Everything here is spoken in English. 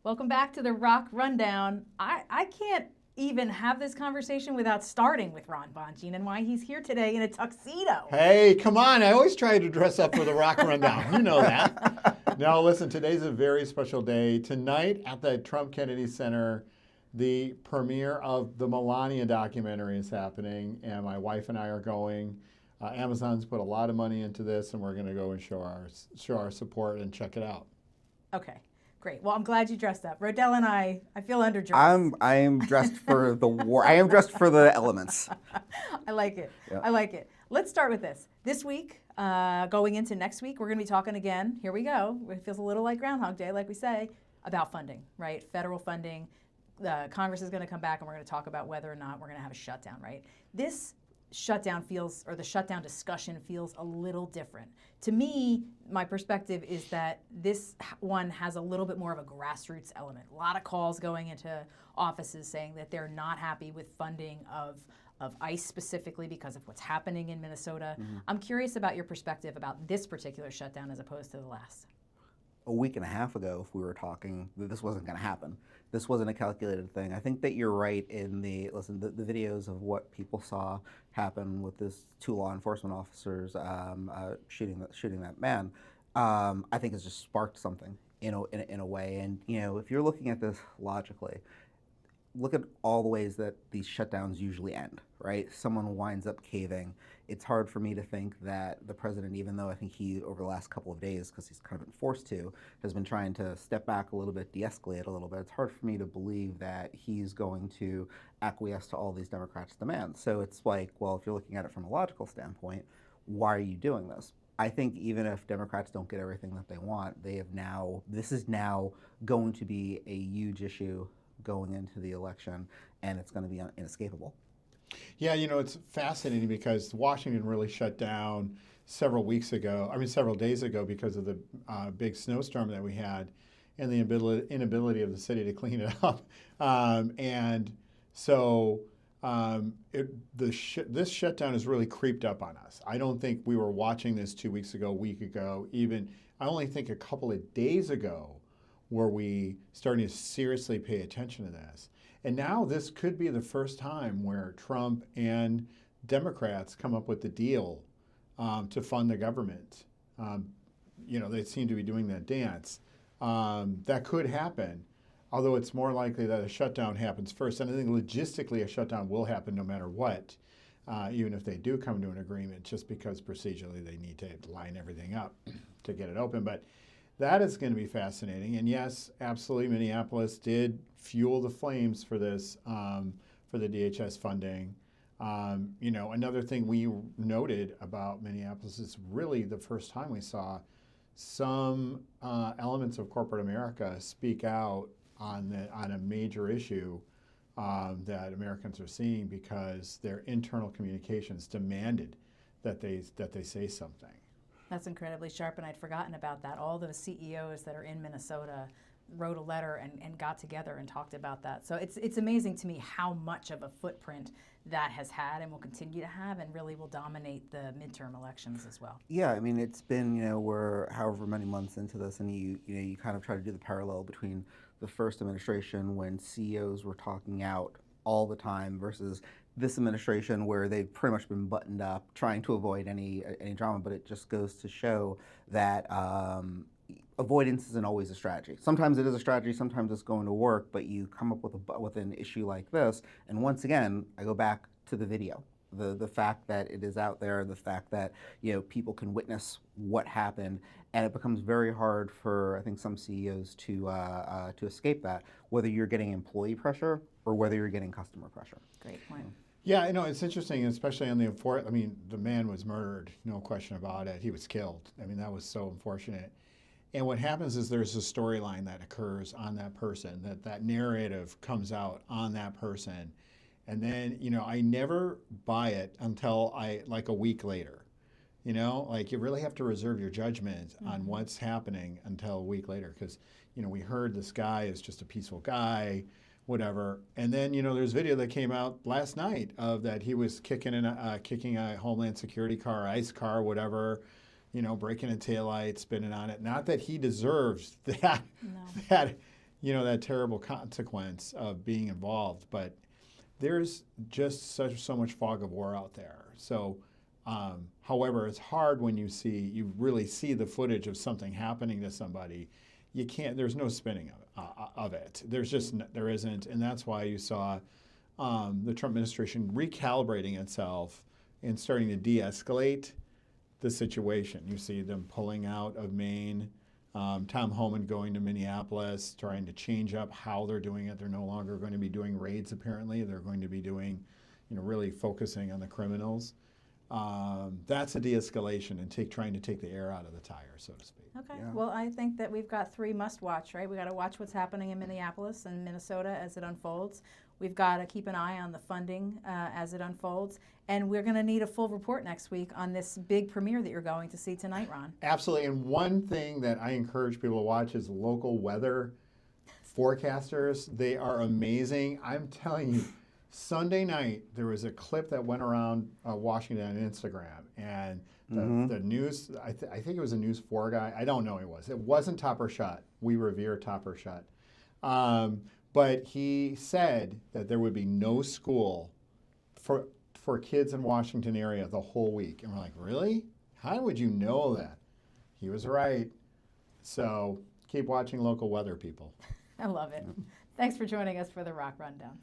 Welcome back to the ROKK Rundown. I can't even have this conversation without starting with Ron Bonjean and why he's here today in a tuxedo. Hey, come on. I always try to dress up for the ROKK Rundown. You know that. Now, listen, today's a very special day. Tonight at the Trump Kennedy Center, the premiere of the Melania documentary is happening, and my wife and I are going. Amazon's put a lot of money into this, and we're going to go and show our support and check it out. Okay, great. Well, I'm glad you dressed up. Rodell and I feel underdressed. I am dressed for the war. I am dressed for the elements. I like it. Yeah. I like it. Let's start with this. This week, going into next week, we're going to be talking again. Here we go. It feels a little like Groundhog Day, like we say, about funding, right? Federal funding. Congress is going to come back and we're going to talk about whether or not we're going to have a shutdown, right? This shutdown feels, or the shutdown discussion feels a little different. To me, my perspective is that this one has a little bit more of a grassroots element. A lot of calls going into offices saying that they're not happy with funding of ICE specifically because of what's happening in Minnesota. Mm-hmm. I'm curious about your perspective about this particular shutdown as opposed to the last. A week and a half ago, if we were talking, this wasn't going to happen. This wasn't a calculated thing. I think that you're right in the videos of what people saw happen with this two law enforcement officers shooting that man. I think it's just sparked something in a way. And if you're looking at this logically, look at all the ways that these shutdowns usually end, right? Someone winds up caving. It's hard for me to think that the president, even though I think he, over the last couple of days, because he's kind of been forced to, has been trying to step back a little bit, de-escalate a little bit. It's hard for me to believe that he's going to acquiesce to all these Democrats' demands. So it's like, well, if you're looking at it from a logical standpoint, why are you doing this? I think even if Democrats don't get everything that they want, this is now going to be a huge issue going into the election, and it's going to be inescapable. Yeah, it's fascinating because Washington really shut down several days ago because of the big snowstorm that we had and the inability of the city to clean it up. And so this shutdown has really creeped up on us. I don't think we were watching this 2 weeks ago, a week ago, even. I only think a couple of days ago were we starting to seriously pay attention to this. And now this could be the first time where Trump and Democrats come up with the deal to fund the government. They seem to be doing that dance. That could happen, although it's more likely that a shutdown happens first. And I think logistically a shutdown will happen no matter what, even if they do come to an agreement, just because procedurally they need to line everything up to get it open. But that is going to be fascinating. And yes, absolutely, Minneapolis did fuel the flames for this, for the DHS funding. Another thing we noted about Minneapolis is really the first time we saw some elements of corporate America speak out on a major issue that Americans are seeing because their internal communications demanded that they say something. That's incredibly sharp, and I'd forgotten about that. All the CEOs that are in Minnesota wrote a letter and got together and talked about that. So it's amazing to me how much of a footprint that has had and will continue to have, and really will dominate the midterm elections as well. Yeah, I mean, it's been, we're however many months into this, and you kind of try to do the parallel between the first administration when CEOs were talking out all the time versus this administration where they've pretty much been buttoned up, trying to avoid any drama. But it just goes to show that avoidance isn't always a strategy. Sometimes it is a strategy, sometimes it's going to work, but you come up with an issue like this, and once again, I go back to the video. The fact that it is out there, the fact that people can witness what happened, and it becomes very hard for, I think, some CEOs to escape that, whether you're getting employee pressure or whether you're getting customer pressure. Great point. Yeah, it's interesting, especially on the man was murdered, no question about it. He was killed. That was so unfortunate. And what happens is there's a storyline that occurs on that person, that narrative comes out on that person. And then, I never buy it until like a week later. You really have to reserve your judgment on what's happening until a week later. Because, we heard this guy is just a peaceful guy, whatever. And then, there's video that came out last night of that he was kicking a Homeland Security car, ICE car, whatever, breaking a taillight, spinning on it. Not that he deserves that, No. that that terrible consequence of being involved. But there's just so much fog of war out there. So, however, it's hard when you really see the footage of something happening to somebody. You can't. There's no spinning of it. There isn't, and that's why you saw the Trump administration recalibrating itself and starting to de-escalate the situation. You see them pulling out of Maine, Tom Homan going to Minneapolis, trying to change up how they're doing it. They're no longer going to be doing raids, apparently. They're going to be doing, really focusing on the criminals. That's a de-escalation and trying to take the air out of the tire, so to speak. Okay. Yeah. Well, I think that we've got 3 must-watch, right? We got to watch what's happening in Minneapolis and Minnesota as it unfolds. We've got to keep an eye on the funding as it unfolds. And we're going to need a full report next week on this big premiere that you're going to see tonight, Ron. Absolutely. And one thing that I encourage people to watch is local weather forecasters. They are amazing. I'm telling you, Sunday night, there was a clip that went around Washington on Instagram. And the news, I think it was a News 4 guy. I don't know who it was. It wasn't Topper Shut. We revere Topper Shut. But he said that there would be no school for kids in Washington area the whole week. And we're like, really? How would you know that? He was right. So keep watching local weather, people. I love it. Thanks for joining us for the ROKK Rundown.